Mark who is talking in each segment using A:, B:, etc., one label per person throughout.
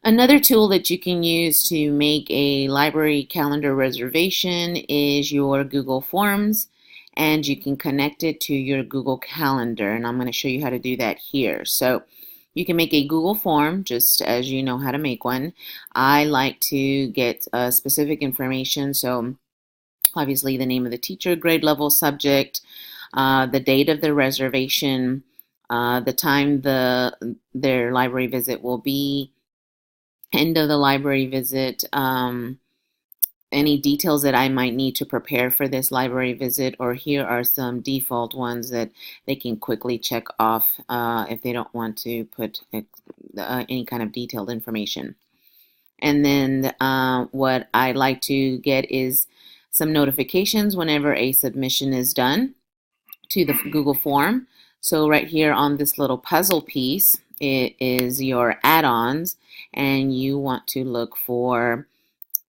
A: Another tool that you can use to make a library calendar reservation is your Google Forms, and you can connect it to your Google Calendar, and I'm going to show you how to do that here. So you can make a Google form just as you know how to make one. I like to get specific information, so obviously the name of the teacher, grade level, subject, the date of the reservation, the time their library visit will be, end of the library visit, any details that I might need to prepare for this library visit, or here are some default ones that they can quickly check off if they don't want to put any kind of detailed information. And then what I like to get is some notifications whenever a submission is done to the Google form. So right here on this little puzzle piece, it is your add-ons, and you want to look for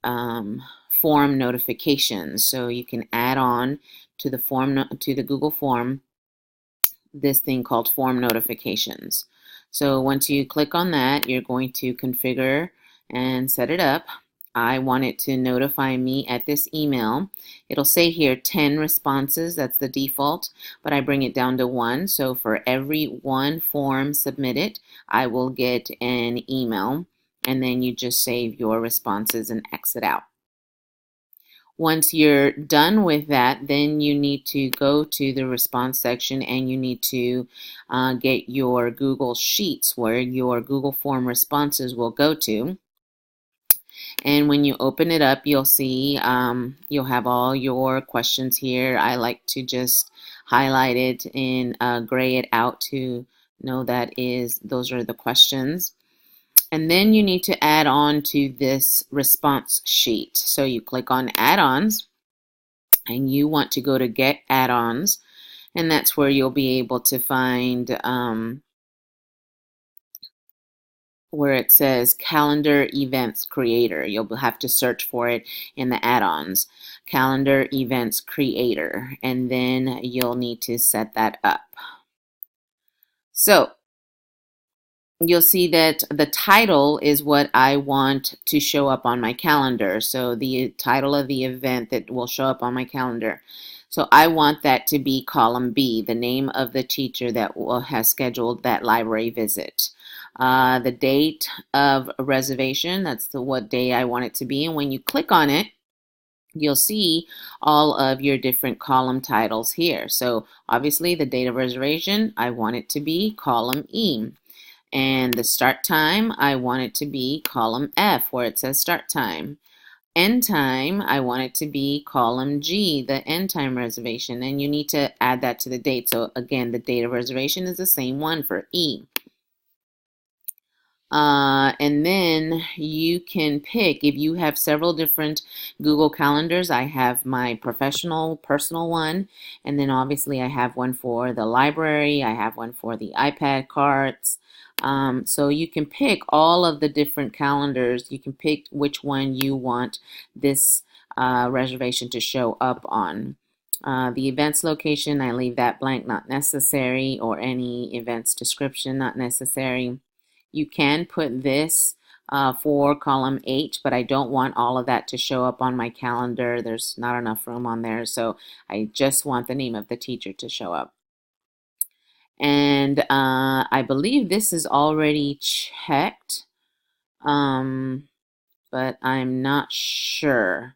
A: form notifications. So you can add on to the Google form this thing called form notifications. So once you click on that, you're going to configure and set it up. I want it to notify me at this email. It'll say here 10 responses, that's the default, but I bring it down to 1. So for every 1 form submitted, I will get an email, and then you just save your responses and exit out. Once you're done with that, then you need to go to the response section, and you need to get your Google Sheets where your Google form responses will go to. And when you open it up, you'll see you'll have all your questions here. I like to just highlight it and gray it out to know that those are the questions. And then you need to add on to this response sheet. So you click on add-ons, and you want to go to get add-ons, and that's where you'll be able to find where it says calendar events creator. You'll have to search for it in the add-ons, calendar events creator, and then you'll need to set that up. So you'll see that the title is what I want to show up on my calendar. So the title of the event that will show up on my calendar. So I want that to be column B, the name of the teacher that has scheduled that library visit. The date of reservation, that's what day I want it to be. And when you click on it, you'll see all of your different column titles here. So obviously the date of reservation, I want it to be column E. And the start time, I want it to be column F where it says start time. End time, I want it to be column G, the end time reservation. And you need to add that to the date. So again, the date of reservation is the same one for E. And then you can pick, if you have several different Google calendars. I have my professional, personal one, and then obviously I have one for the library, I have one for the iPad carts. So you can pick all of the different calendars. You can pick which one you want this reservation to show up on. The events location, I leave that blank, not necessary, or any events description, not necessary. You can put this for column H, but I don't want all of that to show up on my calendar. There's not enough room on there, so I just want the name of the teacher to show up. And I believe this is already checked, but I'm not sure.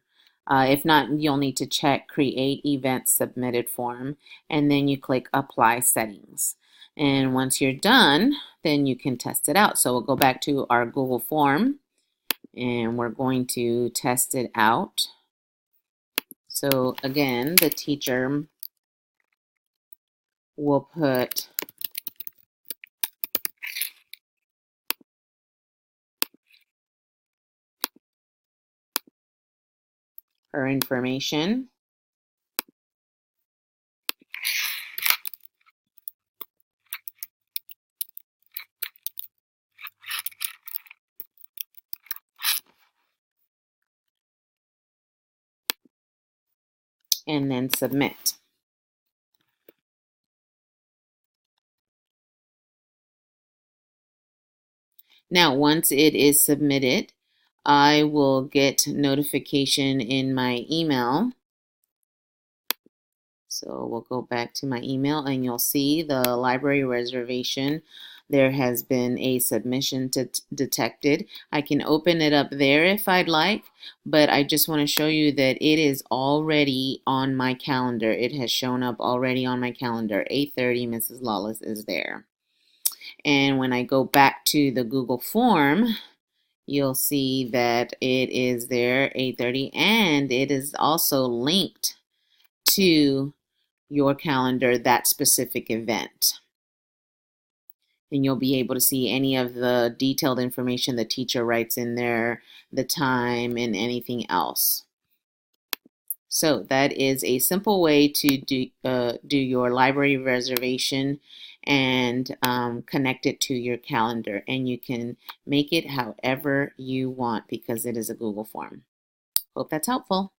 A: If not, you'll need to check Create Event Submitted Form, and then you click Apply Settings. And once you're done, then you can test it out. So we'll go back to our Google form, and we're going to test it out. So again, the teacher will put her information. And then submit. Now, once it is submitted, I will get notification in my email. So we'll go back to my email and you'll see the library reservation. There has been a submission detected. I can open it up there if I'd like, but I just want to show you that it is already on my calendar. It has shown up already on my calendar. 8:30, Mrs. Lawless is there. And when I go back to the Google form, you'll see that it is there 8:30, and it is also linked to your calendar, that specific event. And you'll be able to see any of the detailed information the teacher writes in there, the time, and anything else. So that is a simple way to do your library reservation and connect it to your calendar. And you can make it however you want because it is a Google form. Hope that's helpful.